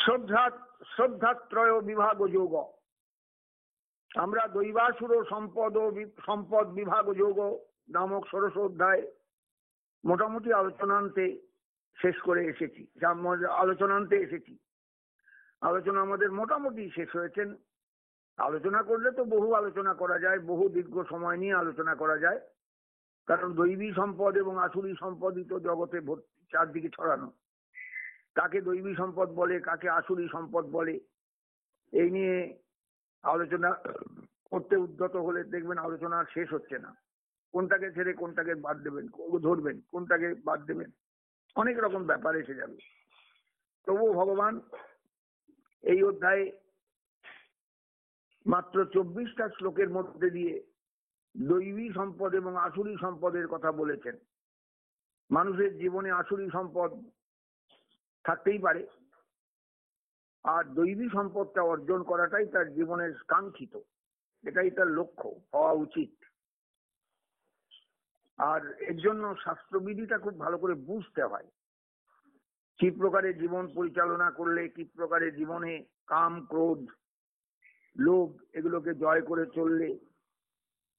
শ্রদ্ধাত্রয় বিভাগ যোগ। আমরা দৈবাসুর সম্পদ বিভাগ যোগ নামক ষোড়শ অধ্যায় মোটামুটি আলোচনান্তে শেষ করে এসেছি। আলোচনা আমাদের মোটামুটি শেষ হয়েছেন। আলোচনা করলে তো বহু আলোচনা করা যায়, বহু দীর্ঘ সময় নিয়ে আলোচনা করা যায়, কারণ দৈবী সম্পদ এবং আসুরী সম্পদই তো জগতে চারদিকে ছড়ানো। কাকে দৈবী সম্পদ বলে, কাকে আসুরী সম্পদ বলে, এই নিয়ে আলোচনা করতে উদ্যত হলে দেখবেন আলোচনা আর শেষ হচ্ছে না। কোনটাকে ছেড়ে কোনটাকে বাদ দেবেন, ধরবেন, কোনটাকে বাদ দেবেন, অনেক রকম ব্যাপার এসে যাবে। তবু ভগবান এই অধ্যায়ে মাত্র 24টা শ্লোকের মধ্যে দিয়ে দৈবী সম্পদ এবং আসুরী সম্পদের কথা বলেছেন। মানুষের জীবনে আসুরী সম্পদ থাকতেই পারে, আর দৈবী সম্পদটা অর্জন করাটাই তার জীবনের কাঙ্ক্ষিত, এটাই তার লক্ষ্য হওয়া উচিত। আর এর জন্য শাস্ত্রবিধিটা খুব ভালো করে বুঝতে হয়। কি প্রকারে জীবন পরিচালনা করলে, কি প্রকারে জীবনে কাম, ক্রোধ, লোভ এগুলোকে জয় করে চললে,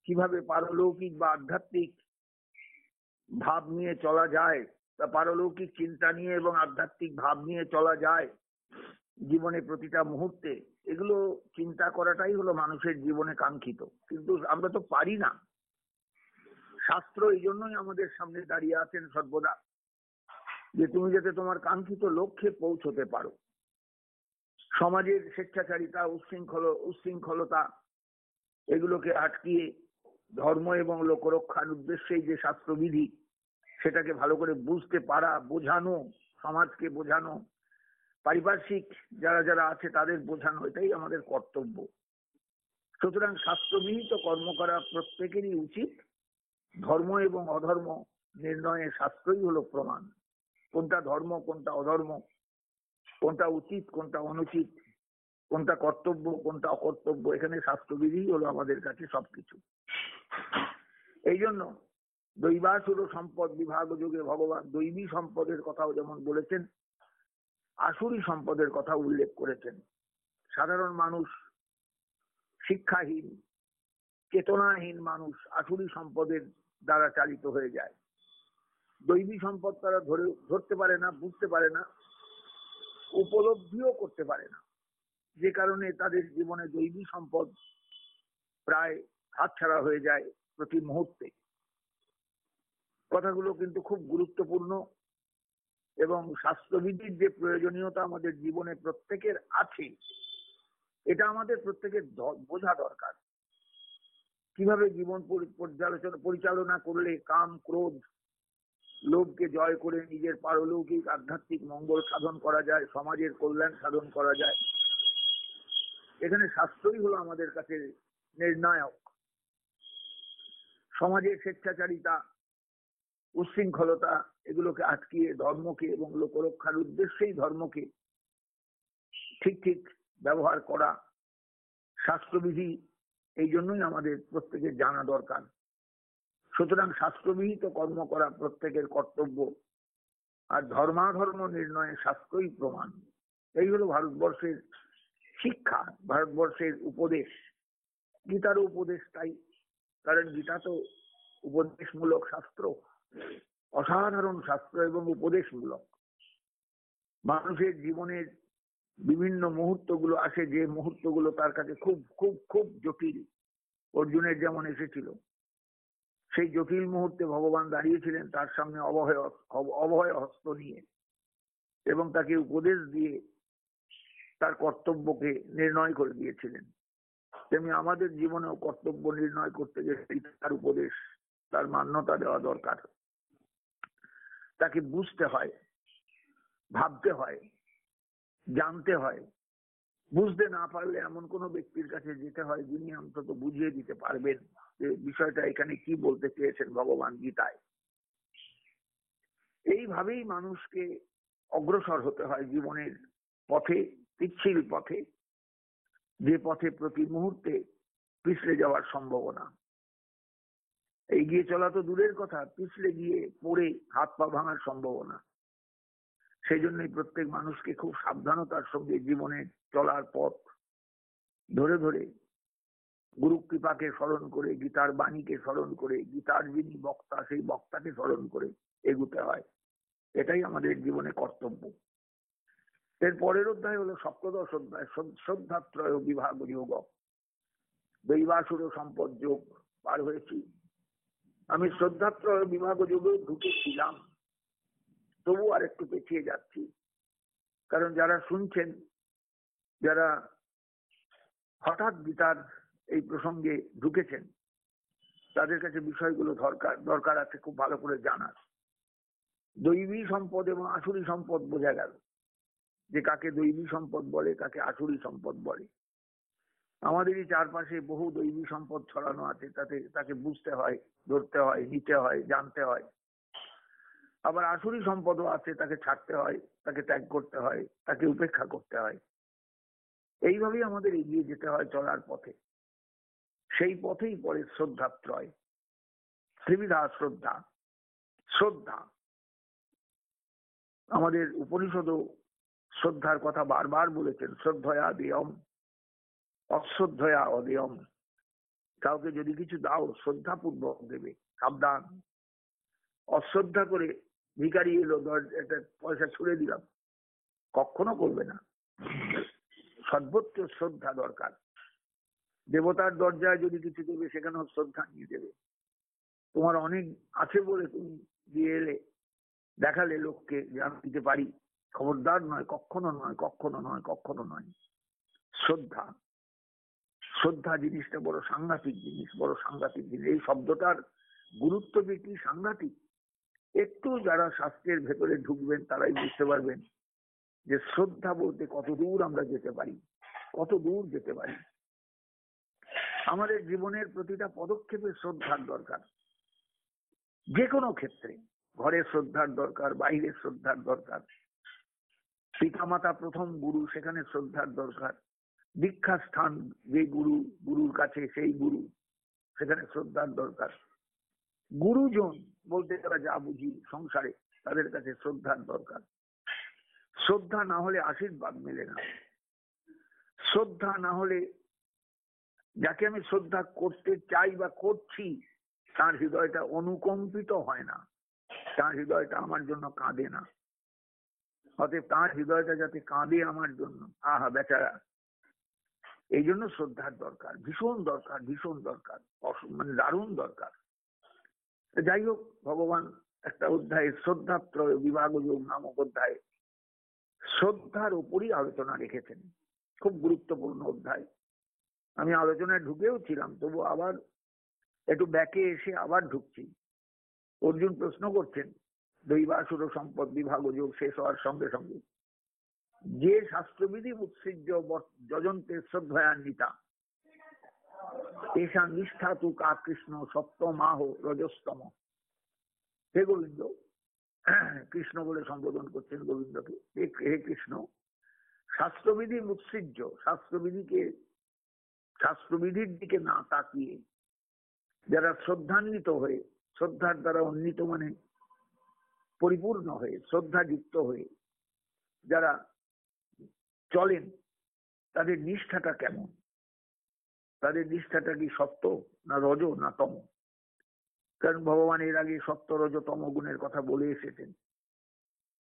কিভাবে পারলৌকিক বা আধ্যাত্মিক ভাব নিয়ে চলা যায়, বা পারলৌকিক চিন্তা নিয়ে এবং আধ্যাত্মিক ভাব নিয়ে চলা যায় জীবনে প্রতিটা মুহূর্তে, এগুলো চিন্তা করাটাই হলো মানুষের জীবনে কাঙ্ক্ষিত। কিন্তু আমরা তো পারি না। শাস্ত্র এই জন্যই আমাদের সামনে দাঁড়িয়ে আছেন সর্বদা, যে তুমি যাতে তোমার কাঙ্ক্ষিত লক্ষ্যে পৌঁছতে পারো। সমাজের স্বেচ্ছাচারিতা, উচ্ছৃঙ্খলতা এগুলোকে আটকিয়ে ধর্ম এবং লোকরক্ষার উদ্দেশ্যেই যে শাস্ত্রবিধি, সেটাকে ভালো করে বুঝতে পারা, বোঝানো, সমাজকে বোঝানো, পারিপার্শ্বিক যারা যারা আছে তাদের বোঝানো, এটাই আমাদের কর্তব্য। সুতরাং শাস্ত্রবিহিত কর্ম করা প্রত্যেকেরই উচিত। ধর্ম এবং অধর্ম নির্ণয়ে শাস্ত্রই হলো প্রমাণ। কোনটা ধর্ম, কোনটা অধর্ম, কোনটা উচিত, কোনটা অনুচিত, কোনটা কর্তব্য, কোনটা অকর্তব্য, এখানে শাস্ত্রবিধি হলো আমাদের কাছে সবকিছু। এই জন্য দৈবাসুর সম্পদ বিভাগ যোগে ভগবান দৈবী সম্পদের কথাও যেমন বলেছেন, আসুরী সম্পদের কথা উল্লেখ করেছেন। সাধারণ মানুষ, শিক্ষাহীন, চেতনাহীন মানুষ আসুরী সম্পদের দ্বারা চালিত হয়ে যায়। দৈবী সম্পদ তারা ধরতে পারে না, বুঝতে পারে না, উপলব্ধিও করতে পারে না, যে কারণে তাদের জীবনে দৈবী সম্পদ প্রায় হাতছাড়া হয়ে যায় প্রতি মুহূর্তে। কথাগুলো কিন্তু খুব গুরুত্বপূর্ণ, এবং শাস্ত্রবিধির যে প্রয়োজনীয়তা আমাদের জীবনে প্রত্যেকের আছে, এটা আমাদের প্রত্যেকের বোঝা দরকার। কিভাবে জীবন পরিচালনা করলে কাম, ক্রোধ, লোভকে জয় করে নিজের পারলৌকিক আধ্যাত্মিক মঙ্গল সাধন করা যায়, সমাজের কল্যাণ সাধন করা যায়, এখানে শাস্ত্রই হলো আমাদের কাছে নির্ণায়ক। সমাজের স্বেচ্ছাচারিতা, উচ্ছৃঙ্খলতা এগুলোকে আটকিয়ে ধর্মকে এবং লোকরক্ষার উদ্দেশ্যেই ধর্মকে ঠিক ঠিক ব্যবহার করা, শাস্ত্রবিধি এই জন্যই আমাদের প্রত্যেকের জানা দরকার। সুতরাং শাস্ত্রবিহিত কর্ম করা প্রত্যেকের কর্তব্য, আর ধর্মাধর্ম নির্ণয়ে শাস্ত্রই প্রমাণ। এই হলো ভারতবর্ষের শিক্ষা, ভারতবর্ষের উপদেশ। গীতারও উপদেশ তাই, কারণ গীতা তো উপদেশমূলক শাস্ত্র, অসাধারণ শাস্ত্র এবং উপদেশমূলক। মানুষের জীবনের বিভিন্ন মুহূর্তগুলো আসে, যে মুহূর্তগুলো তার কাছে খুব খুব খুব জটিল। অর্জুনের যেমন এসেছিল, সেই জটিল মুহূর্তে ভগবান দাঁড়িয়েছিলেন তার সামনে অভয় হস্ত নিয়ে, এবং তাকে উপদেশ দিয়ে তার কর্তব্যকে নির্ণয় করে দিয়েছিলেন। তেমনি আমাদের জীবনেও কর্তব্য নির্ণয় করতে গেলে তার উপদেশ, তার মান্যতা দেওয়া দরকার। তাকে বুঝতে হয়, ভাবতে হয়, জানতে হয়। বুঝতে না পারলে এমন কোন ব্যক্তির কাছে যেতে হয় যিনি অন্তত বুঝিয়ে দিতে পারবেন যে বিষয়টা এখানে কি বলতে চেয়েছেন ভগবান গীতায়। এইভাবেই মানুষকে অগ্রসর হতে হয় জীবনের পথে, পিচ্ছিল পথে, যে পথে প্রতি মুহূর্তে পিছলে যাওয়ার সম্ভাবনা। এগিয়ে চলা তো দূরের কথা, পিছলে গিয়ে পড়ে হাত পা ভাঙার সম্ভাবনা। সেই জন্যই প্রত্যেক মানুষকে খুব সাবধানতার সঙ্গে জীবনে চলার পথ ধরে ধরে গুরু কৃপাকে স্মরণ করে, গীতার বাণীকে স্মরণ করে, গীতার যিনি বক্তা সেই বক্তাকে স্মরণ করে এগুতে হয়। এটাই আমাদের জীবনে কর্তব্য। এর পরের অধ্যায় হলো সপ্তদশ অধ্যায়, শ্রদ্ধাত্রয় বিভাগ যোগ। দৈবাসুর সম্পদ যোগ পার হয়েছি। আমি শ্রদ্ধাত্রয় বিভাগ যোগে ঢুকেছিলাম, তবু আর একটু পেছিয়ে যাচ্ছি। কারণ যারা শুনছেন, যারা হঠাৎ গীতার এই প্রসঙ্গে ঢুকেছেন, তাদের কাছে বিষয়গুলো দরকার আছে খুব ভালো করে জানার। দৈবী সম্পদ এবং আসুরি সম্পদ বোঝা গেল, যে কাকে দৈবী সম্পদ বলে, কাকে আসুরি সম্পদ বলে। আমাদেরই চারপাশে বহু দৈবী সম্পদ ছড়ানো আছে, তাকে বুঝতে হয়, ধরতে হয়, নিতে হয়, জানতে হয়। আবার আসুরি সম্পদও আছে, তাকে ছাড়তে হয়, তাকে ত্যাগ করতে হয়, তাকে উপেক্ষা করতে হয়। এইভাবেই আমাদের এগিয়ে যেতে হয় চলার পথে। সেই পথেই পড়ে শ্রদ্ধাত্রয়। ত্রিবিধা শ্রদ্ধা। শ্রদ্ধা, আমাদের উপনিষদও শ্রদ্ধার কথা বারবার বলেছেন। শ্রদ্ধয়া দেয়ম, অশ্রদ্ধয়া অদেয়ম। কাউকে যদি কিছু দাও শ্রদ্ধাপূর্বক দেবে, সাবধান। অশ্রদ্ধা করে ভিখারি এলো, একটা পয়সা ছুড়ে দিলাম, কখনো করবে না। সর্বোচ্চ শ্রদ্ধা দরকার। দেবতার দরজায় যদি কিছু দেবে, সেখানেও শ্রদ্ধা নিয়ে দেবে। তোমার অনেক আছে বলে তুমি দিয়ে এলে, দেখালে লোককে যে আমি দিতে পারি, খবরদার নয়, কখনো নয়, কখনো নয়, কখনো নয়। শ্রদ্ধা, শ্রদ্ধা জিনিসটা বড় সাংঘাতিক জিনিস, বড় সাংঘাতিক জিনিস। এই শব্দটার গুরুত্ব যে কি সাংঘাতিক, একটু যারা শাস্ত্রের ভেতরে ঢুকবেন তারাই বুঝতে পারবেন যে শ্রদ্ধা বলতে কত দূর আমরা যেতে পারি, কত দূর যেতে পারি। আমাদের জীবনের প্রতিটা পদক্ষেপে শ্রদ্ধার দরকার। যে কোনো ক্ষেত্রে, ঘরে শ্রদ্ধার দরকার, বাইরে শ্রদ্ধার দরকার। পিতামাতা প্রথম গুরু, সেখানে শ্রদ্ধার দরকার। দীক্ষা স্থান, যে গুরু, গুরুর কাছে সেই গুরু, সেখানে শ্রদ্ধার দরকার। গুরুজন বলতে তারা যা বুঝি সংসারে, তাদের কাছে শ্রদ্ধার দরকার। শ্রদ্ধা না হলে আশীর্বাদ মেলে না। শ্রদ্ধা না হলে, যাকে আমি শ্রদ্ধা করতে চাই বা করছি, তার হৃদয়টা অনুকম্পিত হয় না, তার হৃদয়টা আমার জন্য কাঁদে না। অতএব তার হৃদয়টা যাতে কাঁদে আমার জন্য, আহা বেচারা, এই জন্য শ্রদ্ধার দরকার, ভীষণ দরকার, ভীষণ দরকার, মানে দারুণ দরকার। যাই হোক, ভগবান একটা অধ্যায়ে, শ্রদ্ধাত্রয় বিভাগ যোগ নামক অধ্যায়ে শ্রদ্ধার উপরই আলোচনা রেখেছেন। খুব গুরুত্বপূর্ণ অধ্যায়। আমি আলোচনায় ঢুকেও ছিলাম, তবু আবার একটু ব্যাকে এসে আবার ঢুকছি। অর্জুন প্রশ্ন করছেন, দৈবাসুর সম্পদ বিভাগ যোগ শেষ হওয়ার সঙ্গে সঙ্গে, যে শাস্ত্রবিধি উৎসৃজ্য যজন্তে শ্রদ্ধয়ান্বিতা এসা নিষ্ঠা তু কা কৃষ্ণ সপ্তমাহ রজস্তম। হে গোবিন্দ, কৃষ্ণ বলে সম্বোধন করছেন গোবিন্দকে, হে কৃষ্ণ, শাস্ত্রবিধি উৎসৃজ্য, শাস্ত্রবিধির দিকে না তাকিয়ে যারা শ্রদ্ধান্বিত হয়ে, শ্রদ্ধার দ্বারা উন্নীত মানে পরিপূর্ণ হয়ে, শ্রদ্ধাযুক্ত হয়ে যারা চলেন, তাদের নিষ্ঠাটা কেমন? তাদের নিষ্ঠাটা কি সত্য না রজ না তম? কারণ ভগবান এর আগে সত্য রজ তম গুণের কথা বলে এসেছেন,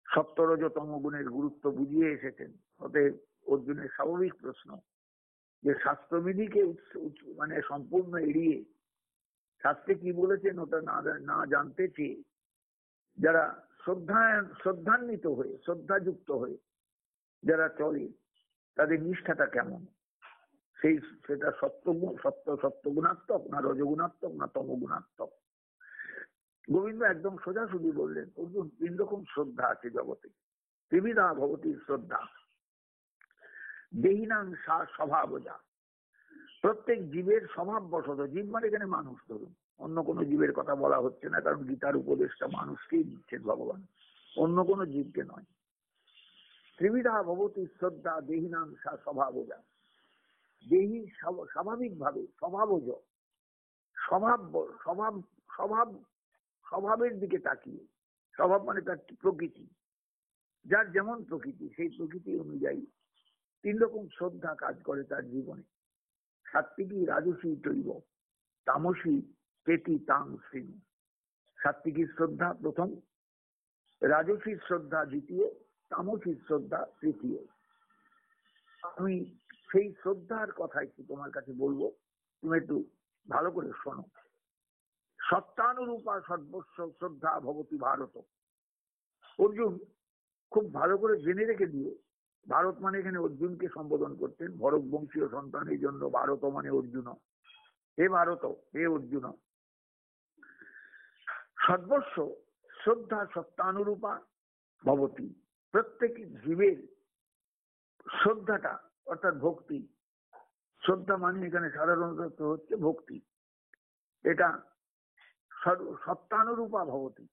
সত্য রজ তম গুণের গুরুত্ব বুঝিয়ে এসেছেন। অতএব অর্জুনের স্বাভাবিক প্রশ্ন যে শাস্ত্রবিধিকে মানে সম্পূর্ণ এড়িয়ে, শাস্ত্রে কি বলেছেন ওটা না জানতে চেয়ে যারা শ্রদ্ধান্বিত হয়ে, শ্রদ্ধাযুক্ত হয়ে যারা চলে, তাদের নিষ্ঠাটা কেমন? সেটা সত্যগুণাত্মক না রজগুণাত্মক না তমগুণাত্মক? গোবিন্দ একদম সোজাসুজি বললেন, অর্জুন, 3 রকম শ্রদ্ধা আছে জগতে। ত্রিবিধা ভবতী শ্রদ্ধা। দেহিনাং সা স্বভাবজা। প্রত্যেক জীবের স্বভাববশত, জীব মানে এখানে মানুষ, ধরুন, অন্য কোনো জীবের কথা বলা হচ্ছে না, কারণ গীতার উপদেশটা মানুষকেই দিচ্ছেন ভগবান, অন্য কোনো জীবকে নয়। ত্রিবিধা ভবতী শ্রদ্ধা দেহিনাং সা স্বভাবজা। দেহি স্বাভাবিকভাবে, স্বভাবজ, স্বভাবের দিকে তাকিয়ে, স্বভাব মানে তার প্রকৃতি, যার যেমন প্রকৃতি সেই প্রকৃতি অনুযায়ী 3 রকম শ্রদ্ধা কাজ করে তার জীবনে। সাত্ত্বিকী, রাজসী, তৈব, তামসী চেতি তাং শ্রীণ। সাত্ত্বিকী শ্রদ্ধা প্রথম, রাজসী শ্রদ্ধা দ্বিতীয়, তামসী শ্রদ্ধা তৃতীয়। আমি সেই শ্রদ্ধার কথা একটু তোমার কাছে বলবো, তুমি একটু ভালো করে শোনো। সত্তানুরূপা সর্বস্ব শ্রদ্ধা ভবতি ভারত। অর্জুন খুব ভালো করে জেনে রেখে দিয়ে, ভারত মানে এখানে অর্জুনকে সম্বোধন করতেন, ভরত বংশীয় সন্তান, এই জন্য ভারত মানে অর্জুন। হে ভারত, হে অর্জুন, সর্বস্ব শ্রদ্ধা সত্তানুরূপা ভবতি। প্রত্যেক জীবের শ্রদ্ধাটা অর্থাৎ ভক্তি, শ্রদ্ধা মানে এখানে সাধারণত হচ্ছে ভক্তি, এটা সত্তানুরূপা ভবতি।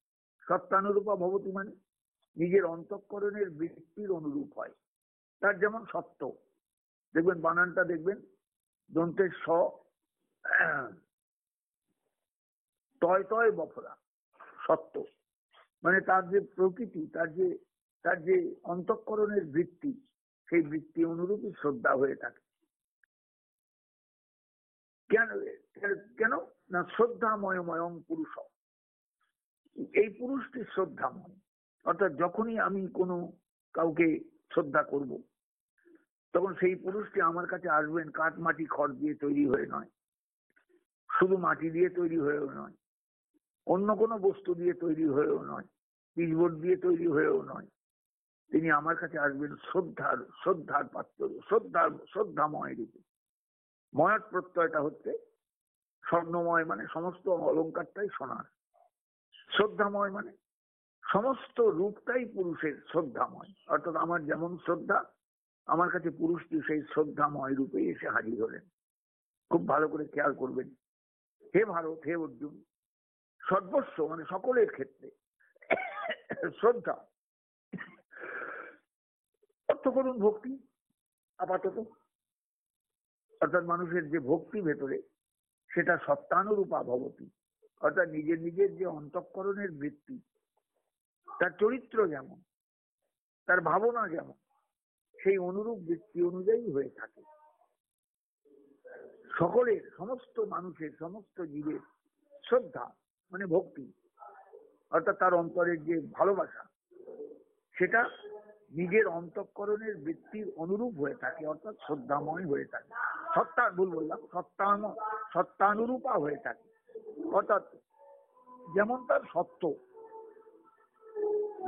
সত্তানুরূপা ভবতি মানে নিজের অন্তঃকরণের বৃত্তির অনুরূপ হয়। তার যেমন সত্য, দেখবেন বানানটা দেখবেন, দন্তের স তয় তয় বফরা, সত্য মানে তার যে প্রকৃতি, তার যে অন্তঃকরণের বৃত্তি, সেই বৃত্তি অনুরূপই শ্রদ্ধা হয়ে থাকে। কেন কেন না শ্রদ্ধাময়ময়ং পুরুষ, এই পুরুষটি শ্রদ্ধাময়। অর্থাৎ যখনই আমি কোনো কাউকে শ্রদ্ধা করব, তখন সেই পুরুষটি আমার কাছে আসবেন কাঠ মাটি খড় দিয়ে তৈরি হয়ে নয়, শুধু মাটি দিয়ে তৈরি হয়েও নয়, অন্য কোনো বস্তু দিয়ে তৈরি হয়েও নয়, পিচবোর্ড দিয়ে তৈরি হয়েও নয়। তিনি আমার কাছে আসবেন শ্রদ্ধার পাত্র, শ্রদ্ধাময় রূপে। ময়ার প্রত্যয়টা হচ্ছে স্বর্ণময়, মানে সমস্ত অলঙ্কারটাই সোনার। শ্রদ্ধাময় মানে সমস্ত রূপটাই পুরুষের শ্রদ্ধাময়। অর্থাৎ আমার যেমন শ্রদ্ধা, আমার কাছে পুরুষটি সেই শ্রদ্ধাময় রূপে এসে হাজির হলেন। খুব ভালো করে খেয়াল করবেন। হে ভারত, হে অর্জুন, সর্বস্ব মানে সকলের ক্ষেত্রে শ্রদ্ধা অর্থ করুন ভক্তি আপাতত। অর্থাৎ মানুষের যে ভক্তি ভেতরে, সেটা সত্তানুরূপা ভবতি। অর্থাৎ নিজের নিজের যে অন্তঃকরণের বৃত্তি, তার চরিত্র যেমন, তার ভাবনা যেমন, সেই অনুরূপ বৃত্তি অনুযায়ী হয়ে থাকে। সকলের, সমস্ত মানুষের, সমস্ত জীবের শ্রদ্ধা মানে ভক্তি, অর্থাৎ তার অন্তরের যে ভালোবাসা, সেটা নিজের অন্তঃকরণের বৃত্তির অনুরূপ হয়ে থাকে, অর্থাৎ শ্রদ্ধাময় হয়ে থাকে। সত্তানুরূপা হয়ে থাকে। অর্থাৎ যেমন তার সত্য,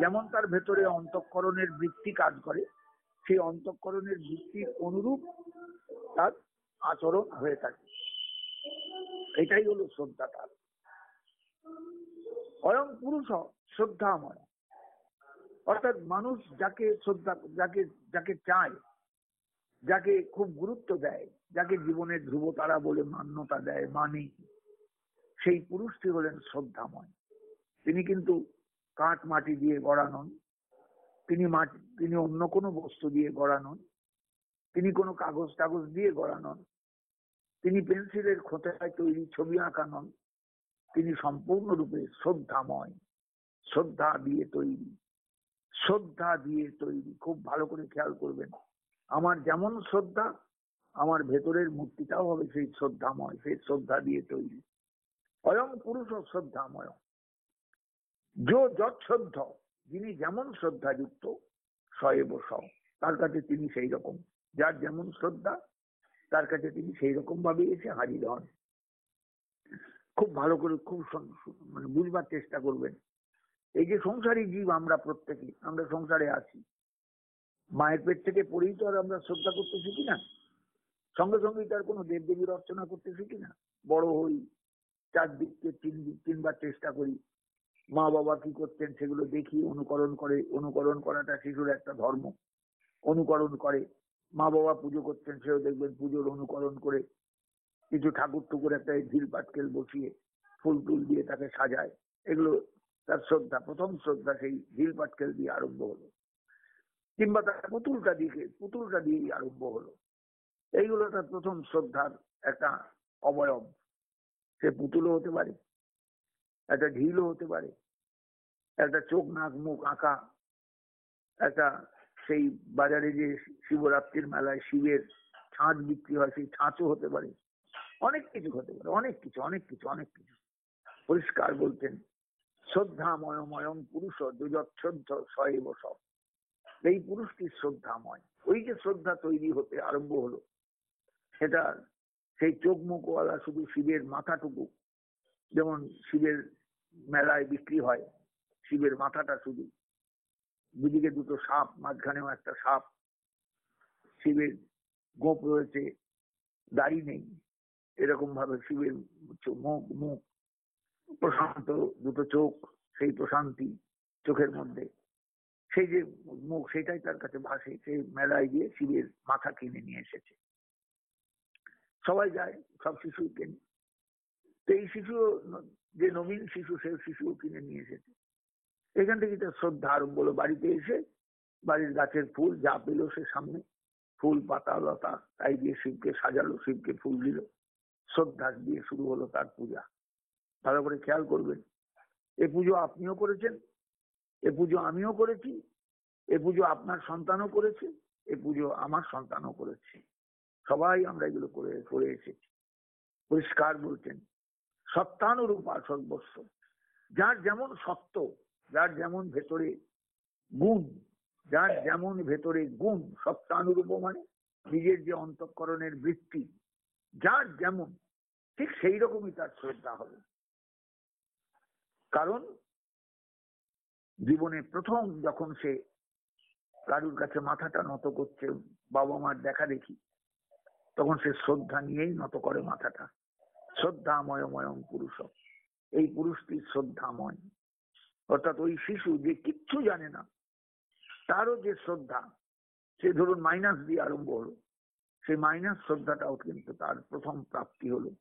যেমন তার ভেতরে অন্তঃকরণের বৃত্তি কাজ করে, সেই অন্তঃকরণের বৃত্তির অনুরূপ তার আচরণ হয়ে থাকে। এটাই হলো শ্রদ্ধা। তার অয়ং পুরুষ শ্রদ্ধাময়। অর্থাৎ মানুষ যাকে শ্রদ্ধা, যাকে চায়, যাকে খুব গুরুত্ব দেয়, যাকে জীবনের ধ্রুবতারা বলে মান্যতা দেয়, মানে, সেই পুরুষটি হলেন শ্রদ্ধাময়। তিনি কিন্তু কাঠ মাটি দিয়ে গড়া নন, তিনি অন্য কোনো বস্তু দিয়ে গড়া নন, তিনি কোনো কাগজ টাগজ দিয়ে গড়া নন, তিনি পেন্সিলের খোঁচায় তৈরি ছবি আঁকা নন। তিনি সম্পূর্ণরূপে শ্রদ্ধাময়, শ্রদ্ধা দিয়ে তৈরি, শ্রদ্ধা দিয়ে তৈরি। খুব ভালো করে খেয়াল করবেন, আমার যেমন শ্রদ্ধা, আমার ভেতরের মূর্তিটাও হবে সেই শ্রদ্ধাময়, সেই শ্রদ্ধা দিয়ে তৈরি। অয়ং পুরুষ শ্রদ্ধাময়। যৎশ্রদ্ধ, যিনি যেমন শ্রদ্ধাযুক্ত, সয়েব স, তার কাছে তিনি সেই রকম। যার যেমন শ্রদ্ধা, তার কাছে তিনি সেই রকম ভাবে এসে হাজির হন। খুব ভালো করে, খুব মানে বুঝবার চেষ্টা করবেন। এই যে সংসারী জীব আমরা প্রত্যেকে, আমরা সংসারে আছি, মায়ের পেট থেকে পড়েই তো আর আমরা শ্রদ্ধা করতে শিখি না। সঙ্গে সঙ্গে তার কোনো দেবদেবীর অর্চনা করতে শিখি না। বড় হই, চারদিককে তিনবার চেষ্টা করি, মা বাবা কি করতেন সেগুলো দেখি, অনুকরণ করাটা শিশুর একটা ধর্ম। অনুকরণ করে, মা বাবা পুজো করতেন, সেও দেখবেন পুজোর অনুকরণ করে কিছু ঠাকুর একটা ঢিল পাটকেল বসিয়ে ফুল টুল দিয়ে তাকে সাজায়। এগুলো তার শ্রদ্ধা, প্রথম শ্রদ্ধা সেই ঢিল পাটকেল দিয়ে আরম্ভ হলো, কিংবা তার পুতুলটা দিয়েই আরম্ভ হলো। এইগুলো তার প্রথম শ্রদ্ধার একটা অবয়ব। সে পুতুলও হতে পারে, একটা ঢিলও হতে পারে, একটা চোখ নাক মুখ আঁকা একটা সেই বাজারে যে শিবরাত্রির মেলায় শিবের ছাঁচ বিক্রি হয়, সেই ছাঁচও হতে পারে, অনেক কিছু হতে পারে, অনেক কিছু অনেক কিছু অনেক কিছু। পরিষ্কার বলতেন, শ্রদ্ধাময়ময়ং পুরুষ যুজচ্ছদ্ধ সয়েব সব। এই পুরুষটি শ্রদ্ধাময়। ওই যে শ্রদ্ধা তৈরি হতে আরম্ভ হলো, সেটা সেই চোখ মুখওয়ালা শুধু শিবের মাথাটুকু, যেমন শিবের মেলায় বিক্রি হয় শিবের মাথাটা শুধু, দুদিকে দুটো সাপ, মাঝখানেও একটা সাপ, শিবের গোপ রয়েছে, দাড়ি নেই, এরকম ভাবে শিবের মুখ মুখ প্রশান্ত, দুটো চোখ, সেই প্রশান্তি চোখের মধ্যে, সেই যে মুখ, সেটাই তার কাছে ভাসে। সেই মেলায় গিয়ে শিবের মাথা কিনে নিয়ে এসেছে, সবাই যায়, সব শিশু কেনে। তো এই শিশু, যে নবীন শিশু, সেই শিশু কিনে নিয়ে এসেছে। এখান থেকে তার শ্রদ্ধা আরম্ভ হলো। বাড়িতে এসে বাড়ির গাছের ফুল যা পেল সে সামনে, ফুল পাতা লতা তাই দিয়ে শিবকে সাজালো, শিবকে ফুল দিল, শ্রদ্ধা দিয়ে শুরু হলো তার পূজা। ভালো করে খেয়াল করবেন, এ পুজো আপনিও করেছেন, এ পুজো আমিও করেছি, এ পুজো আপনার সন্তানও করেছে, এ পুজো আমার সন্তানও করেছে, সবাই আমরা এগুলো করে করে এসেছি। পরিষ্কার বলছেন, সত্তানুরূপা সর্বস্ব। যার যেমন সত্য, যার যেমন ভেতরে গুণ, যার যেমন ভেতরে গুণ, সত্তানুরূপ মানে নিজের যে অন্তঃকরণের বৃত্তি, যার যেমন, ঠিক সেই রকমই তার শ্রদ্ধা হবে। কারণ জীবনে প্রথম যখন সে কারুর কাছে মাথাটা নত করছে, বাবা মার দেখা দেখি, তখন সে শ্রদ্ধা নিয়েই নত করে মাথাটা। শ্রদ্ধাময়ময়ং পুরুষ, এই পুরুষটি শ্রদ্ধাময়। অর্থাৎ ওই শিশু যে কিচ্ছু জানে না, তারও যে শ্রদ্ধা, সে ধরুন মাইনাস দিয়ে আরম্ভ হলো, সেই মাইনাস শ্রদ্ধাটাও কিন্তু তার প্রথম প্রাপ্তি হলো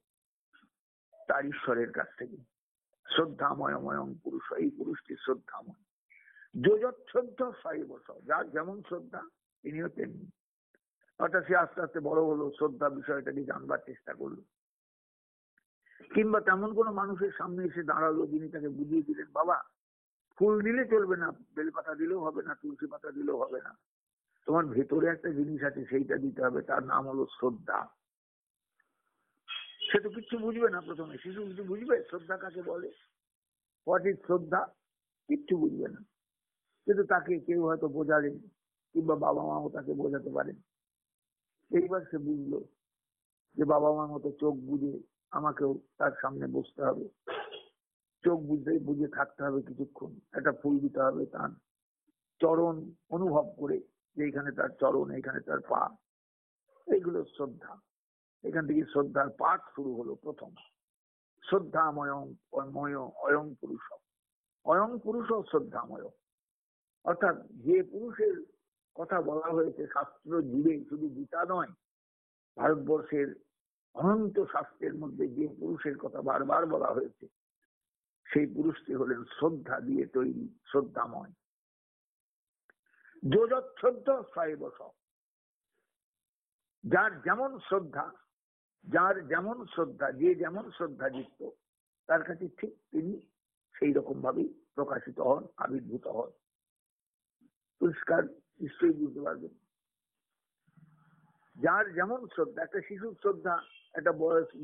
তার ঈশ্বরের কাছ থেকে। শ্রদ্ধাময়ময়ং পুরুষ, এই পুরুষটি শ্রদ্ধাময়। যোজচ্ছদ্ধ সয়েবশ, যার যেমন শ্রদ্ধা তিনিও তেমনি। অর্থাৎ সে আস্তে আস্তে বড় হলো, শ্রদ্ধা বিষয়টাকে জানবার চেষ্টা করলো, কিংবা তেমন কোনো মানুষের সামনে এসে দাঁড়ালো যিনি তাকে বুঝিয়ে দিলেন, বাবা ফুল দিলে চলবে না, বেলপাতা দিলেও হবে না, তুলসী পাতা দিলেও হবে না, তোমার ভেতরে একটা জিনিস আছে সেইটা দিতে হবে, তার নাম হলো শ্রদ্ধা। সে তো কিচ্ছু বুঝবে না প্রথমে, শিশু কিছু বুঝবে শ্রদ্ধা কাকে বলে, হোয়াট ইজ শ্রদ্ধা, কিচ্ছু বুঝবে না। কিন্তু তাকে কেউ হয়তো বোঝালেন, কিংবা বাবা মাও তাকে বোঝাতে পারেন। এইবার সে বুঝলো যে বাবা মার মতো চোখ বুঝে আমাকেও তার সামনে বসতে হবে, চোখ বুঝে বুঝে থাকতে হবে কিছুক্ষণ, একটা ফুল দিতে হবে তার চরণ অনুভব করে, যে এখানে তার চরণ, এখানে তার পা, এইগুলো শ্রদ্ধা। এখান থেকে শ্রদ্ধার পাঠ শুরু হলো প্রথম। শ্রদ্ধাময় অয়ং পুরুষ, অয়ং পুরুষ শ্রদ্ধাময়। অর্থাৎ যে পুরুষের কথা বলা হয়েছে শাস্ত্র জুড়ে, শুধু গীতা নয়, ভারতবর্ষের অনন্ত শাস্ত্রের মধ্যে যে পুরুষের কথা বারবার বলা হয়েছে, সেই পুরুষটি হলেন শ্রদ্ধা দিয়ে তৈরি, শ্রদ্ধাময়। যোজচ্ছদ্ধ সয়েবশ, যার যেমন শ্রদ্ধা, যার যেমন শ্রদ্ধা, যে যেমন শ্রদ্ধাযুক্ত, তার কাছে ঠিক তিনি সেই রকম ভাবেই প্রকাশিত হন, আবির্ভূত হন। পরিষ্কার নিশ্চয়ই বুঝতে পারবেন। যার যেমন শ্রদ্ধা, একটা শিশুর শ্রদ্ধা, একটা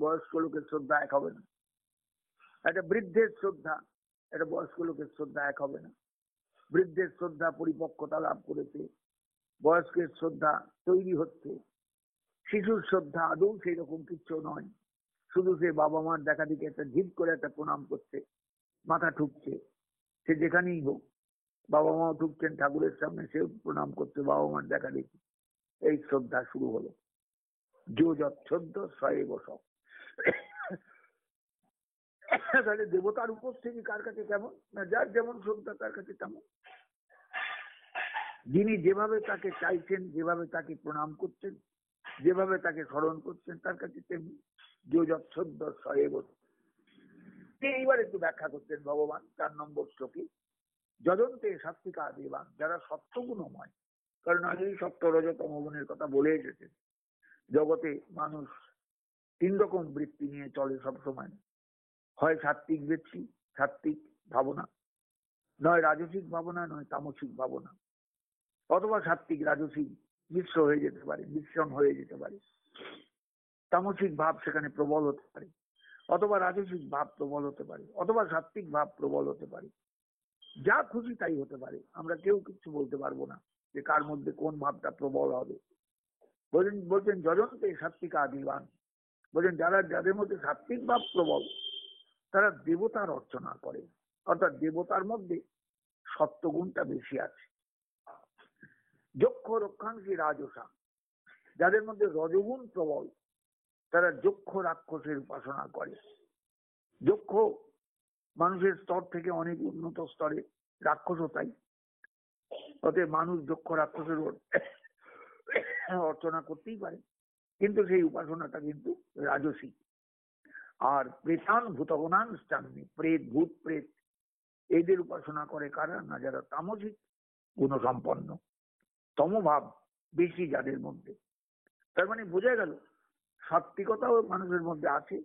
বয়স্ক লোকের শ্রদ্ধা এক হবে না, একটা বৃদ্ধের শ্রদ্ধা একটা বয়স্ক লোকের শ্রদ্ধা এক হবে না। বৃদ্ধের শ্রদ্ধা পরিপক্কতা লাভ করেছে, বয়স্কের শ্রদ্ধা তৈরি হচ্ছে, শিশুর শ্রদ্ধা আদৌ সেই রকম কিচ্ছু নয়, শুধু সে বাবা মার দেখা দিকে একটা ঝিপ করে একটা প্রণাম করছে, মাথা ঠুকছে, সে যেখানেই হোক, বাবা মাও ঠুকছেন ঠাকুরের সামনে, সেও প্রণাম করছে বাবা মার দেখা দেখি, এই শ্রদ্ধা শুরু হলো। যোজচ্ছদ্ধ সয়েবশ। তাহলে দেবতার উপস্থিতি কার কাছে কেমন না, যার যেমন শ্রদ্ধা তার কাছে তেমন। যিনি যেভাবে তাকে চাইছেন, যেভাবে তাকে প্রণাম করছেন, যেভাবে তাকে স্মরণ করছেন, তার কাছে তেমনি। যোজচ্ছদ্ধ সয়েবশ। এইবার একটু ব্যাখ্যা করছেন ভগবান 4 নম্বর শ্লোকে, যজন্তে সাত্বিকা দেবান, যারা সত্যগুণময়। কারণ আগেই সত্য রজ তমগুণের কথা বলে এসেছেন। জগতে মানুষ 3 রকম বৃত্তি নিয়ে চলে সবসময়, হয় সাত্বিক বৃত্তি, সাত্বিক ভাবনা, নয় রাজসিক ভাবনা, নয় তামসিক ভাবনা। অথবা সাত্বিক রাজসিক মিশ্র হয়ে যেতে পারে, মিশ্রণ হয়ে যেতে পারে। তামসিক ভাব সেখানে প্রবল হতে পারে, অথবা রাজসিক ভাব প্রবল হতে পারে, অথবা সাত্বিক ভাব প্রবল হতে পারে। যা খুশি তাই হতে পারে, আমরা কেউ কিছু বলতে পারবো না যে কার মধ্যে কোন ভাবটা প্রবল হবে। বলছেন যজন্তে সাত্বিকা দিবান, বলছেন যাদের মধ্যে সাত্বিক ভাব প্রবল তারা দেবতার অর্চনা করে, অর্থাৎ দেবতার মধ্যে সত্যগুণটা বেশি আছে। যক্ষ রক্ষাংশী রাজসা, যাদের মধ্যে রজগুণ প্রবল তারা যক্ষ রাক্ষসের উপাসনা করে। যক্ষ মানুষের স্তর থেকে অনেক উন্নত স্তরে, রাক্ষসও তাই। অতএব মানুষ যক্ষ রাক্ষসের অর্চনা করতেই পারে, কিন্তু সেই উপাসনাটা কিন্তু রাজসিক। আর প্রেতান ভূতগণান স্থানে, প্রেত ভূত প্রেত এদের উপাসনা করে কারা না, যারা তামসিক গুণসম্পন্ন, তমভাব বেশি যাদের মধ্যে। তার মানে বোঝা গেল সাত্বিকতাও মানুষের মধ্যে আছে,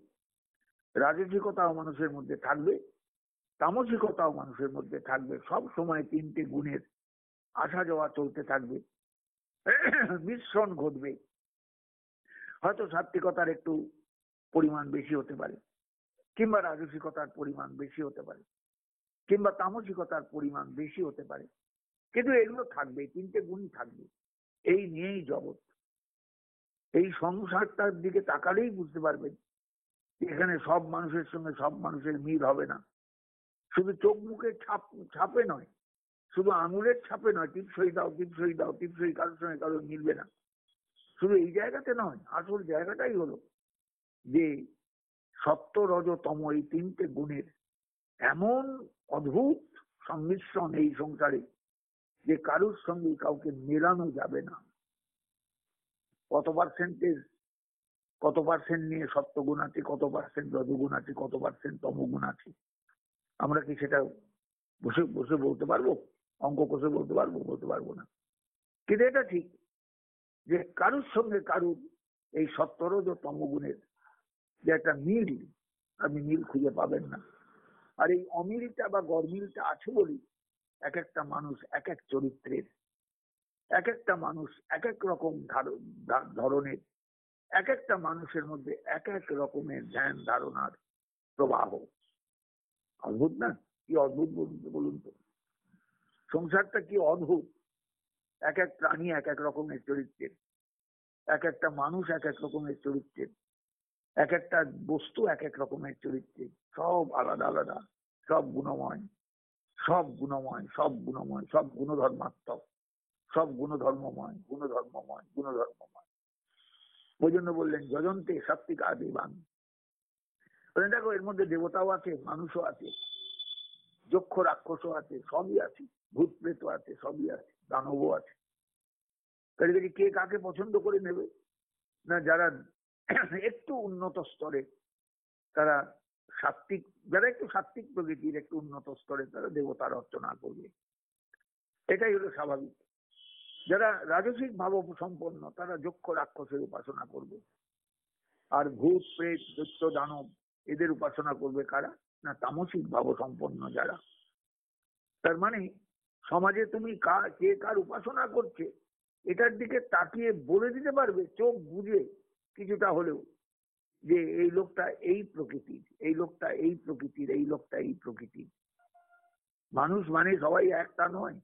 রাজসিকতাও মানুষের মধ্যে থাকবে, তামসিকতাও মানুষের মধ্যে থাকবে। সব সময় তিনটে গুণের আসা যাওয়া চলতে থাকবে, মিশ্রণ ঘটবে। হয়তো সাত্বিকতার একটু পরিমাণ বেশি হতে পারে, কিংবা রাজসিকতার পরিমাণ বেশি হতে পারে, কিংবা তামসিকতার পরিমাণ বেশি হতে পারে, কিন্তু এগুলো থাকবে, তিনটে গুণই থাকবে। এই নিয়েই জগৎ। এই সংসারটার দিকে তাকালেই বুঝতে পারবেন এখানে সব মানুষের সঙ্গে সব মানুষের মিল হবে না। শুধু চোখ মুখের ছাপে নয়, শুধু আঙুলের ছাপে নয়, টিপসই দাও টিপসই দাও টিপসই, কারোর সঙ্গে কারোর মিলবে না। শুধু এই জায়গাতে নয়, আসল জায়গাটাই হলো যে সত্য রজ তম এই তিনটে গুণের এমন অদ্ভুত সংমিশ্রণ এই সংসারে যে কারোর সঙ্গে কাউকে মেলানো যাবে না। কত পার্সেন্ট নিয়ে সত্যগুণ আছে, কত পার্সেন্ট রজগুণ আছে, কত পার্সেন্ট তমগুণ আছে, আমরা কি সেটা বসে বসে বলতে পারবো? অঙ্ক কষে বলতে পারবো না। কিন্তু এটা ঠিক যে কারুর সঙ্গে কারুর এই সত্যরজ ও তমগুণের যে একটা মিল, আপনি মিল খুঁজে পাবেন না। আর এই অমিলটা বা গরমিলটা আছে বলি এক একটা মানুষ এক এক চরিত্রের, এক একটা মানুষ এক এক রকম ধরনের, এক একটা মানুষের মধ্যে এক এক রকমের ধ্যান ধারণার প্রবাহ। অদ্ভুত না? কি অদ্ভুত বলুন তো, সংসারটা কি অদ্ভুত। এক এক প্রাণী এক এক রকমের চরিত্রের, এক একটা মানুষ এক এক রকমের চরিত্রের, এক একটা বস্তু এক এক রকমের চরিত্রের, সব আলাদা আলাদা, সব গুণময়, সব গুণময়, সব গুণময়, সব গুণধর্মাত্মক, সব গুণধর্মময়। ওই জন্য বললেন যজন্তে সাত্বিকা দেবান। দেখো এর মধ্যে দেবতাও আছে, মানুষও আছে, যক্ষ রাক্ষসও আছে, সবই আছে, ভূত প্রেত আছে, সবই আছে, দানবও আছে। কাজে কে কাকে পছন্দ করে নেবে না? যারা একটু উন্নত স্তরে, তারা সাত্বিক, যারা একটু সাত্বিক প্রকৃতির একটু উন্নত স্তরে, তারা দেবতার অর্চনা করবে, এটাই হলো স্বাভাবিক। যারা রাজসিক ভাব সম্পন্ন তারা যক্ষ রাক্ষসের উপাসনা করবে, আর ভূত প্রেত দৈত্য দানব এদের উপাসনা করবে কারা না, তামসিক ভাব সম্পন্ন যারা। তার মানে সমাজে তুমি কে কার উপাসনা করছে এটার দিকে তাকিয়ে বলে দিতে পারবে চোখ বুঝে কিছুটা হলেও যে এই লোকটা এই প্রকৃতির, এই লোকটা এই প্রকৃতির, এই লোকটা এই প্রকৃতির। মানুষ মানে সবাই একটা নয়।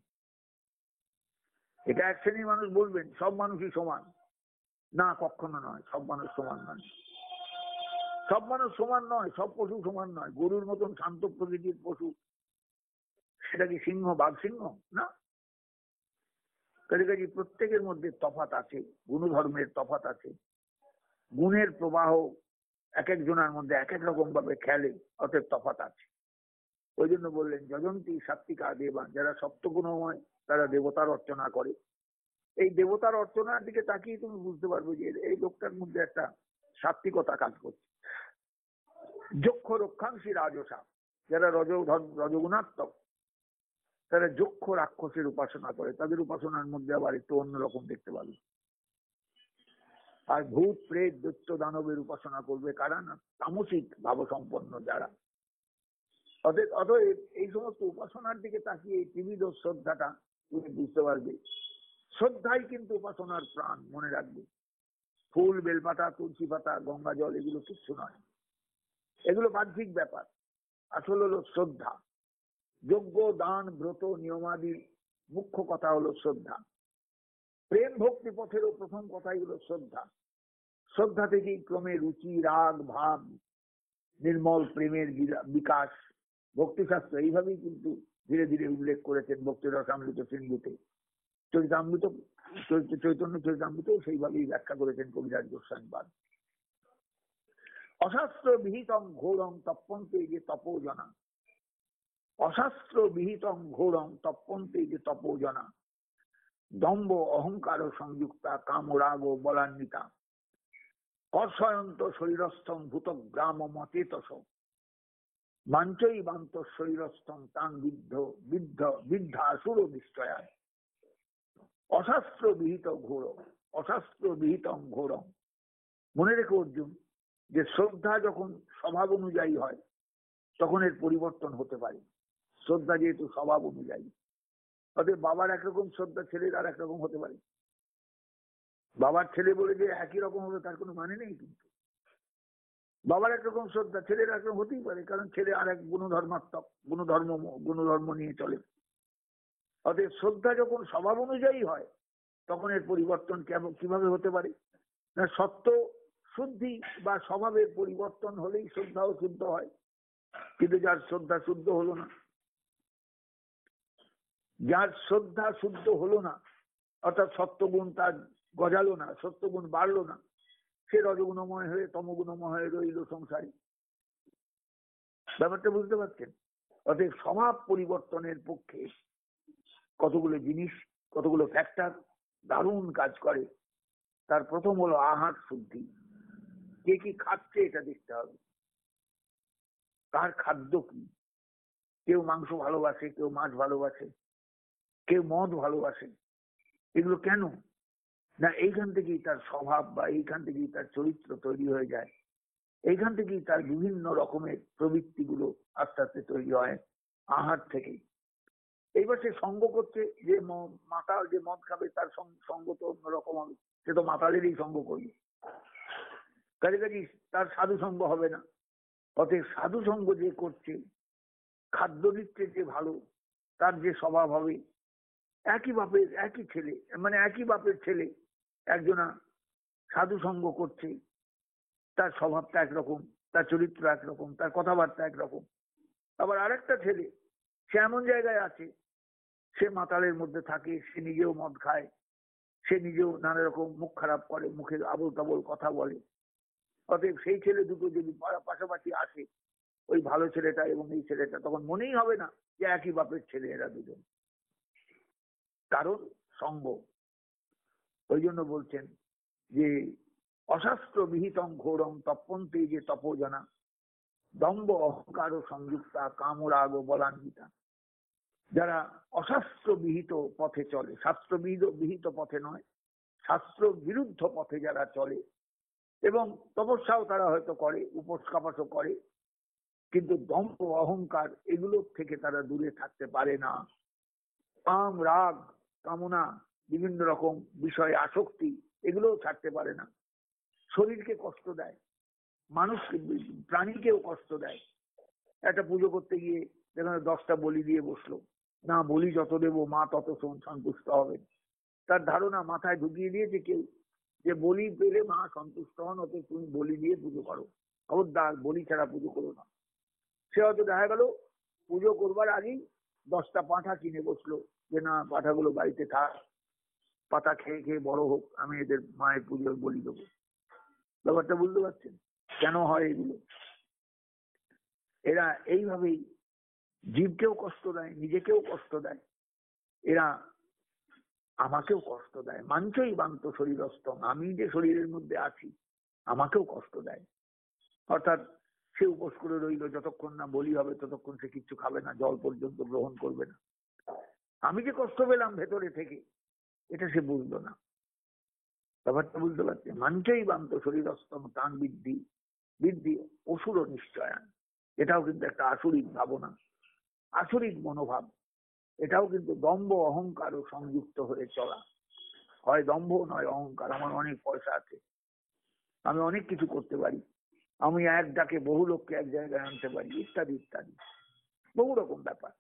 এটা এক শ্রেণীর মানুষ বলবেন সব মানুষই সমান, না কখনো নয়। সব মানুষ সমান নয়, সব মানুষ সমান নয়, সব পশু সমান নয়। গরুর মতন শান্ত প্রকৃতির পশু সেটা কি সিংহ, বাঘ সিংহ না? কাজে প্রত্যেকের মধ্যে তফাৎ আছে, গুণধর্মের তফাৎ আছে, গুণের প্রবাহ এক একজনের মধ্যে এক এক রকম ভাবে খেলে, অতএব তফাৎ আছে। ওই জন্য বললেন যজন্তি সাত্বিকা দেবান, যারা সপ্তগুণময় তারা দেবতার অর্চনা করে। এই দেবতার অর্চনার দিকে তাকিয়ে তুমি বুঝতে পারবে যে এই লোকটার মধ্যে একটা সাত্বিকতা কাজ করছে। যক্ষ রক্ষাংশী রাজসা, যারা রজগুণাত্মক তারা যক্ষ রাক্ষসের উপাসনা করে, তাদের উপাসনার মধ্যে আবার একটু অন্যরকম দেখতে পাবে। আর ভূত প্রেত দৈত্য দানবের উপাসনা করবে কারা না, তামসিক ভাবসম্পন্ন যারা। অতএব এই সমস্ত উপাসনার দিকে তাকিয়ে ত্রিবিধ শ্রদ্ধাটা তুমি বুঝতে পারবে শ্রদ্ধাই কিন্তু উপাসনার প্রাণ, মনে রাখবে। ফুল, বেলপাতা, তুলসী পাতা, গঙ্গা জল এগুলো কিচ্ছু নয়, এগুলো বাহ্যিক ব্যাপার। আসল হলো শ্রদ্ধা। যজ্ঞ, দান, ব্রত, নিয়মাদি মুখ্য কথা হলো শ্রদ্ধা। প্রেম ভক্তি পথেরও প্রথম কথাই হলো শ্রদ্ধা। শ্রদ্ধা থেকেই ক্রমে রুচি, রাগ, ভাব, নির্মল প্রেমের বিকাশ। ভক্তিশাস্ত্র এইভাবেই কিন্তু ধীরে ধীরে উল্লেখ করেছেন ভক্তি রসামৃত সিন্ধুতে। চৈতন্য চরিতামৃত সেইভাবেই ব্যাখ্যা করেছেন কবিরাজ গোস্বামীপাদ। অশাস্ত্র বিহিতং ঘোরং তপ্পন্তে যে তপোজনা। অশাস্ত্র বিহিতং ঘোরং তপ্পন্তে যে তপোজনা। দম্ভ অহংকার সংযুক্তা কামরাগ বলান্বিতা। কর্ষয়ন্ত শরীরস্থং ভূত গ্রাম মতেতস। মাঞ্চই বান্ত শরীরস্থং তাং বিদ্ধাসুর নিশ্চয়ায়। অশাস্ত্র বিহিত ঘোর, অশাস্ত্র বিহিতং ঘোরং। মনে রেখো অর্জুন, যে শ্রদ্ধা যখন স্বভাব অনুযায়ী হয় তখন এর পরিবর্তন হতে পারে। শ্রদ্ধা যেহেতু স্বভাব অনুযায়ী, অতএব বাবার একরকম শ্রদ্ধা ছেলের আর একরকম হতে পারে। বাবার ছেলে বলে যে একই রকম হবে তার কোনো মানে নেই। কিন্তু বাবার একরকম শ্রদ্ধা ছেলের একরকম হতেই পারে, কারণ ছেলে আর এক গুণধর্মাত্মক, গুণধর্ম নিয়ে চলে। অতএব শ্রদ্ধা যখন স্বভাব অনুযায়ী হয় তখন এর পরিবর্তন কিভাবে হতে পারে না, সত্য শুদ্ধি বা স্বভাবের পরিবর্তন হলেই শ্রদ্ধাও শুদ্ধ হয়। কিন্তু যার শ্রদ্ধা শুদ্ধ হলো না, যার শ্রদ্ধা শুদ্ধ হলো না, অর্থাৎ সত্যগুণ তার গজালো না, সত্যগুণ বাড়লো না, সে রজগুণময় হয়ে তমগুণময় হয়ে রইল সংসারে। ব্যাপারটা বুঝতে পারছেন? অতএব স্বভাব পরিবর্তনের পক্ষে কতগুলো জিনিস, কতগুলো ফ্যাক্টর দারুণ কাজ করে। তার প্রথম হলো আহার শুদ্ধি। কে কি খাচ্ছে এটা দেখতে হবে, কার খাদ্য কি। কেউ মাংস ভালোবাসে, কেউ মাছ ভালোবাসে, কেউ মদ ভালোবাসে। এগুলো কেন না, এইখান থেকেই তার স্বভাব বা এইখান থেকেই তার চরিত্র তৈরি হয়ে যায়। এইখান থেকেই তার বিভিন্ন রকমের প্রবৃত্তিগুলো আস্তে আস্তে তৈরি হয় আহার থেকেই। এইবার সে সঙ্গ করছে, যে মাতাল যে মদ খাবে তার সঙ্গ তো অন্যরকম হবে, সে তো মাতালেরই সঙ্গ করবে, কাজে কাজে তার সাধু সঙ্গ হবে না। অতএব সাধু সঙ্গ যে করছে, খাদ্য দিচ্ছে যে ভালো, তার যে স্বভাব হবে। একই বাপের একই ছেলে, মানে একই বাপের ছেলে একজনা সাধু সঙ্গ করছে, তার স্বভাবটা একরকম, তার চরিত্র একরকম, তার কথাবার্তা একরকম। আবার আরেকটা ছেলে সে এমন জায়গায় আছে, সে মাতালের মধ্যে থাকে, সে নিজেও মদ খায়, সে নিজেও নানা রকম মুখ খারাপ করে, মুখে আবল তাবল কথা বলে। অতএব সেই ছেলে দুটো যদি পাশাপাশি আসে, ওই ভালো ছেলেটা এবং এই ছেলেটা, তখন মনেই হবে না যে একই বাপের ছেলে এরা দুজন, কারণ সঙ্গ। ওই জন্য বলছেন যে অশাস্ত্র বিহিতং ঘোরং তপ্পন্তে যে তপোজনা। দম্ভ অহংকার সংযুক্তা কামরাগ বলান্বিতা। যারা অশাস্ত্র বিহিত পথে চলে, শাস্ত্র বিহিত পথে নয়, শাস্ত্র বিরুদ্ধ পথে যারা চলে, এবং তপস্যাও তারা হয়তো করে, উপোস কাপাসও করে, কিন্তু দম্ভ অহংকার এগুলোর থেকে তারা দূরে থাকতে পারে না। কাম, রাগ, কামনা, বিভিন্ন রকম বিষয়ে আসক্তি, এগুলোও ছাড়তে পারে না। শরীরকে কষ্ট দেয়, মানুষকে, প্রাণীকেও কষ্ট দেয়। একটা পুজো করতে গিয়ে যেখানে 10টা বলি দিয়ে বসলো, না বলি যত দেবো মা তত সন্তুষ্ট হবে। তার ধারণা মাথায় ঢুকিয়ে দিয়েছে কেউ যে বলি পেলে মা সন্তুষ্ট হন, অত তুমি বলি দিয়ে পুজো করো, খবরদার বলি ছাড়া পুজো করো না। সে হয়তো দেখা গেল পুজো করবার আগেই 10টা পাঁঠা কিনে বসলো, যে না পাঁঠাগুলো বাড়িতে থাক, পাতা খেয়ে খেয়ে বড় হোক, আমি এদের মায়ের পুজোর বলি দেবো। ব্যাপারটা বুঝতে পারছেন কেন হয় এগুলো? এরা এইভাবেই জীবকেও কষ্ট দেয়, নিজেকেও কষ্ট দেয়, এরা আমাকেও কষ্ট দেয়। মাঞ্চই বান্ত শরীরস্থ, আমি যে শরীরের মধ্যে আছি আমাকেও কষ্ট দেয়। অর্থাৎ সে উপোস করে রইল, যতক্ষণ না বলি হবে ততক্ষণ সে কিচ্ছু খাবে না, জল পর্যন্ত গ্রহণ করবে না। আমি যে কষ্ট পেলাম ভেতরে থেকে, এটা সে বুঝলো না। ব্যাপারটা বুঝতে পারছে? মাঞ্চই বান্ত শরীরস্থম তান বৃদ্ধি বৃদ্ধি অসুর নিশ্চয়ান। এটাও কিন্তু একটা আসরিক ভাবনা, আসরিক মনোভাব। এটাও কিন্তু দম্ভ অহংকার ও সংযুক্ত হয়ে চলা। হয় দম্ভ নয় অহংকার। আমার অনেক পয়সা আছে, আমি অনেক কিছু করতে পারি, আমি এক ডাকে বহু লোককে এক জায়গায় আনতে পারি, ইত্যাদি ইত্যাদি বহু রকম ব্যাপার।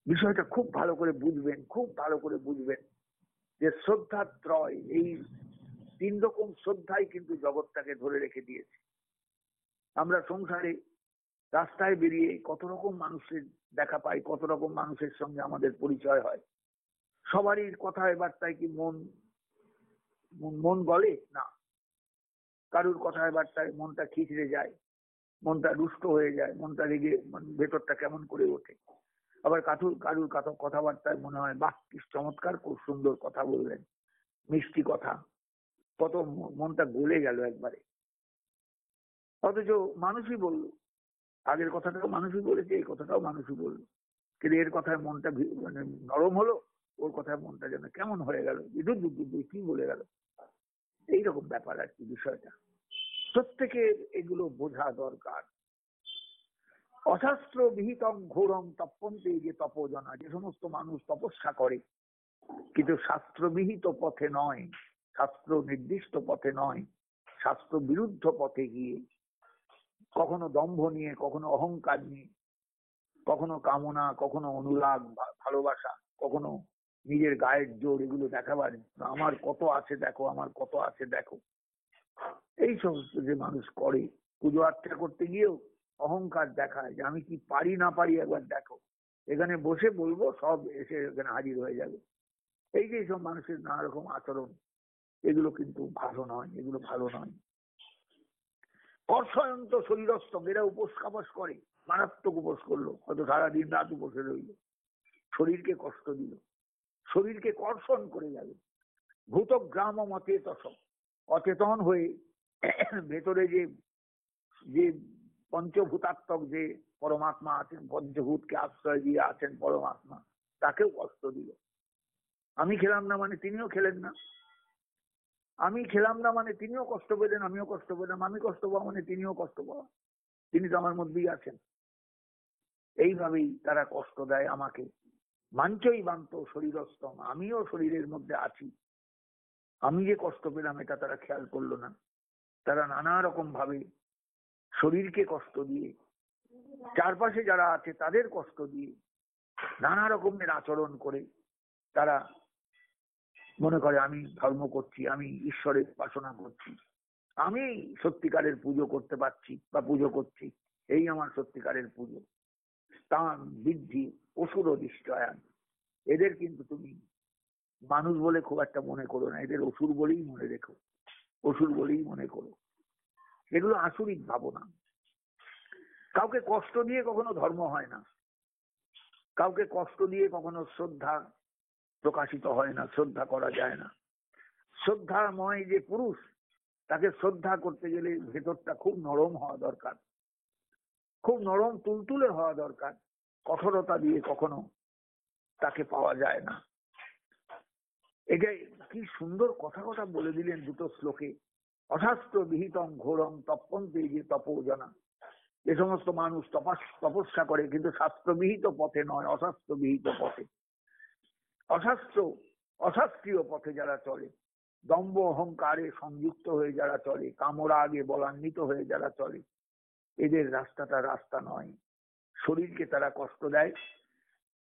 বিষয়টা খুব ভালো করে বুঝবেন, খুব ভালো করে বুঝবেন যে শ্রদ্ধাত্রয়, এই 3 রকম শ্রদ্ধাই কিন্তু জগৎটাকে ধরে রেখে দিয়েছে। আমরা সংসারে রাস্তায় বেরিয়ে কত রকম মানুষের দেখা পাই, কত রকম মানুষের সঙ্গে আমাদের পরিচয় হয়। সবারই কথায় বার্তায় কি মন বলে না, কারুর কথায় বার্তায় মনটা খিচড়ে যায়, মনটা রুষ্ট হয়ে যায়, মনটা রেগে ভেতরটা কেমন করে ওঠে। আবার কারুর কথাবার্তায় মনে হয় বাহ কি চমৎকার, খুব সুন্দর কথা বললেন, মিষ্টি কথা, কত মনটা গলে গেল একবারে। অথচ মানুষই বললো, আগের কথাটাও মানুষই বলেছে, এই কথাটাও মানুষই বললো, কিন্তু এর কথায় মনটা মানে নরম হলো, ওর কথায় মনটা যেন কেমন হয়ে গেল, কি বলে গেল, এইরকম ব্যাপার আর কি বিষয়টা। প্রত্যেকের এগুলো বোঝা দরকার। অশাস্ত্র বিহিতম ঘোরম তপন্তে, যে তপোজনা, যে সমস্ত মানুষ তপস্যা করে কিন্তু শাস্ত্রবিহিত পথে নয়, শাস্ত্র নির্দিষ্ট পথে নয়, শাস্ত্র বিরুদ্ধ পথে গিয়ে, কখনো দম্ভ নিয়ে, কখনো অহংকার নিয়ে, কখনো কামনা, কখনো অনুরাগ ভালোবাসা, কখনো নিজের গায়ের জোর, এগুলো দেখাবার, আমার কত আছে দেখো, আমার কত আছে দেখো, এই সমস্ত যে মানুষ করে, পুজো আর্চা করতে গিয়েও অহংকার দেখায় যে আমি কি পারি না পারি একবার দেখো, এখানে বসে বলবো সব এসে এখানে হাজির হয়ে যাবে। এই যে সব মানুষের নানা রকম আচরণ, এগুলো কিন্তু ভালো নয়, এগুলো ভালো নয়। কর্ষয়ন্ত শরীরস্থ, এরা উপোস কাপস করে, মারাত্মক উপোস করলো, হয়তো সারাদিন রাত উপোসে রইল, শরীরকে কষ্ট দিল, শরীরকে কর্ষণ করে যাবে। ভূত গ্রাম মতে তস, অচেতন হয়ে ভেতরে যে যে পঞ্চভূতাত্মক যে পরমাত্মা আছেন, পঞ্চভূতকে আশ্রয় দিয়ে আছেন পরমাত্মা, তাকেও কষ্ট দিল। আমি খেলাম না মানে তিনিও খেলেন না, আমি খেলাম না মানে তিনিও কষ্ট পেলেন, আমিও কষ্ট পেলাম, আমি কষ্ট পাওয়া মানে তিনিও কষ্ট পাওয়া, তিনি তো আমার মধ্যেই আছেন। এইভাবেই তারা কষ্ট দেয় আমাকে। মাঞ্চই বান্ত শরীরস্থম, আমিও শরীরের মধ্যে আছি, আমি যে কষ্ট পেলাম এটা তারা খেয়াল করলো না। তারা নানা রকম ভাবে শরীরকে কষ্ট দিয়ে, চারপাশে যারা আছে তাদের কষ্ট দিয়ে, নানা রকমের আচরণ করে তারা মনে করে আমি ধর্ম করছি, আমি ঈশ্বরের উপাসনা করছি, আমি সত্যিকারের পুজো করতে পারছি বা পুজো করছি, এই আমার সত্যিকারের পুজো। স্থান বৃদ্ধি অসুর নিশ্চয়ান, এদের কিন্তু তুমি মানুষ বলে খুব একটা মনে করো না, এদের অসুর বলেই মনে রেখো, অসুর বলেই মনে করো। এগুলো আসরিক ভাবনা। কাউকে কষ্ট দিয়ে কখনো ধর্ম হয় না, কাউকে কষ্ট দিয়ে কখনো শ্রদ্ধা প্রকাশিত হয় না, শ্রদ্ধা করা যায় না। শ্রদ্ধাময় যে পুরুষ, তাকে শ্রদ্ধা করতে গেলে ভেতরটা খুব নরম হওয়া দরকার, খুব নরম তুলতুলে হওয়া দরকার। কঠোরতা দিয়ে কখনো তাকে পাওয়া যায় না। এটাই কি সুন্দর কথা বলে দিলেন দুটো শ্লোকে। অশাস্ত্র বিহিতম ঘোরম তপন্তে, যে তপোজনা, যে সমস্ত মানুষ তপস্যা করে কিন্তু শাস্ত্রবিহিত পথে নয়, অশাস্ত্রবিহিত পথে, অশাস্ত্রীয় পথে যারা চলে, দম্ভ অহংকারে সংযুক্ত হয়ে যারা চলে, কামরাগে বলান্বিত হয়ে যারা চলে, এদের রাস্তাটা রাস্তা নয়। শরীরকে তারা কষ্ট দেয়,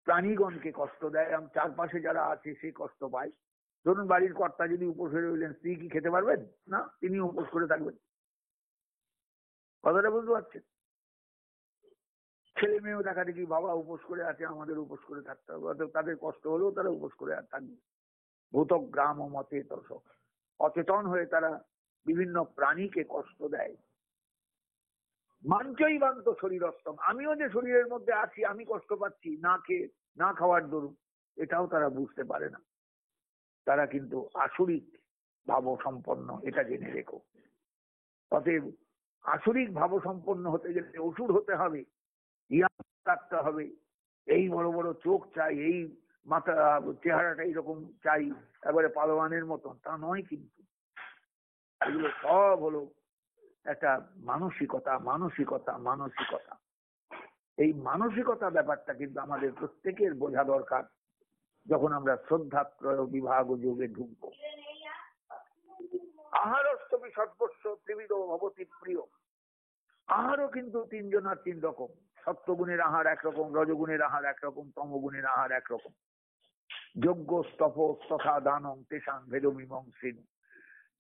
প্রাণীগণকে কষ্ট দেয়, এবং চারপাশে যারা আছে সে কষ্ট পায়। ধরুন বাড়ির কর্তা যদি উপোসে রইলেন, স্ত্রী কি খেতে পারবেন না? তিনি উপোস করে থাকবেন। কথাটা বুঝতে পারছেন? ছেলে মেয়েও দেখা দেখি বাবা উপোস করে আছে, আমাদের উপোস করে থাকতে হবে, তাদের কষ্ট হলেও তারা উপোস করে আর থাকবে। ভূত গ্রাম মতে তস, অচেতন হয়ে তারা বিভিন্ন প্রাণীকে কষ্ট দেয়। মাঞ্চই বান্ত শরীরস্থম, আমিও যে শরীরের মধ্যে আছি, আমি কষ্ট পাচ্ছি না খাওয়ার দরুন, এটাও তারা বুঝতে পারে না। তারা কিন্তু আসরিক ভাব সম্পন্ন, এটা জেনে রেখো। অতএব আসরিক ভাব সম্পন্ন হতে গেলে অসুর হতে হবে, ইয়া কাটতে হবে, এই বড় বড় চোখ চাই, এই মাথা চেহারাটা এইরকম চাই, এবারে পালোয়ানের মতন, তা নয়। কিন্তু এগুলো সব হলো একটা মানসিকতা। এই মানসিকতা ব্যাপারটা কিন্তু আমাদের প্রত্যেকের বোঝা দরকার। যখন আমরা শ্রদ্ধাত্রয় বিভাগ যোগে ঢুকবো। আহারস্তমি সর্বস্ব ত্রিবিধ ভবতি প্রিয়। আহারও কিন্তু তিনজনার তিন রকম। সত্যগুণের আহার একরকম, রজগুণের আহার একরকম, তমগুণের আহার একরকম। যজ্ঞ স্তপ তথা দানং তেষাং ভেদমিমংসিন।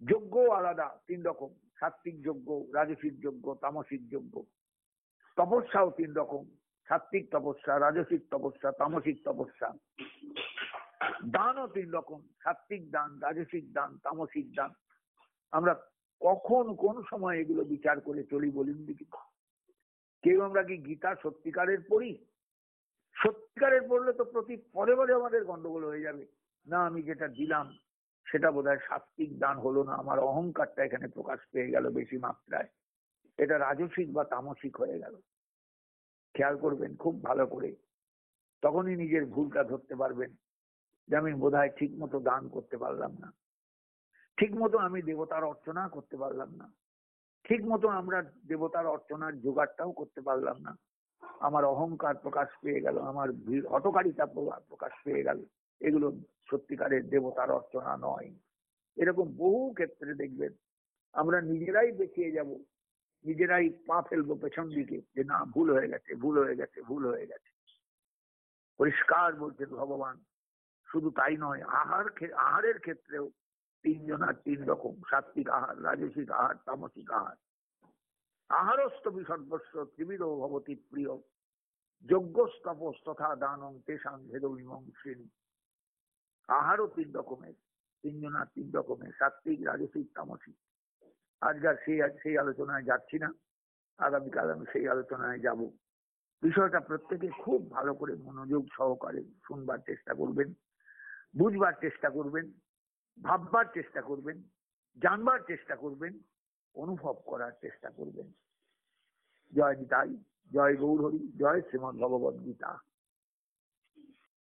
যজ্ঞ আলাদা তিন রকম, সাত্বিক যজ্ঞ, রাজসিক যজ্ঞ, তামসিক যজ্ঞ। তপস্যাও তিন রকম, সাত্বিক তপস্যা, রাজসিক তপস্যা, তামসিক তপস্যা। দানও তিন রকম, সাত্বিক দান, রাজসিক দান, তামসিক দান। আমরা কখন কোন সময় এগুলো বিচার করে চলি বলুন দেখি? কেউ আমরা কি গীতা সত্যিকারের পড়ি? সত্যিকারের পড়লে তো প্রতি পদে পদে আমাদের গন্ডগোল হয়ে যাবে। না, আমি যেটা দিলাম সেটা বোধহয় সাত্বিক দান হলো না, আমার অহংকারটা এখানে প্রকাশ পেয়ে গেল বেশি মাত্রায়, এটা রাজসিক বা তামসিক হয়ে গেল। খেয়াল করবেন খুব ভালো করে, তখনই নিজের ভুলটা ধরতে পারবেন যে আমি বোধহয় ঠিক মতো দান করতে পারলাম না, ঠিক মতো আমি দেবতার অর্চনা করতে পারলাম না, ঠিক মতো আমরা দেবতার অর্চনার জোগাড়টাও করতে পারলাম না। আমার অহংকার প্রকাশ পেয়ে গেল, আমার হঠকারিতা প্রকাশ পেয়ে গেল। এগুলো সত্যিকারের দেবতার অর্চনা নয়। এরকম বহু ক্ষেত্রে দেখবেন আমরা নিজেরাই বেঁচিয়ে যাব, নিজেরাই পা ফেলবো পেছন দিকে যে না, ভুল হয়ে গেছে, ভুল হয়ে গেছে, ভুল হয়ে গেছে। পরিষ্কার বলছেন ভগবান। শুধু তাই নয়, আহারের ক্ষেত্রেও তিনজনার তিন রকম, সাত্বিক আহার, রাজসিক আহার, তামসিক আহার। আহারস্তমি সর্বস্ব ত্রিবিধ ভবতি প্রিয়। যজ্ঞ তপস তথা দানং তেষাং ভেদমিমংসিন। আহারও তিন রকমের, তিনজনার তিন রকমের, সাত্বিক, রাজসিক, তামসিক। আজকাল সেই আলোচনায় যাচ্ছি না, আগামীকাল আমি সেই আলোচনায় যাব। বিষয়টা প্রত্যেকে খুব ভালো করে মনোযোগ সহকারে শুনবার চেষ্টা করবেন, বুঝবার চেষ্টা করবেন, ভাববার চেষ্টা করবেন, জানবার চেষ্টা করবেন, অনুভব করার চেষ্টা করবেন। জয় নিতাই, জয় গৌর হরি, জয় শ্রীমদ্ ভগবদ গীতা।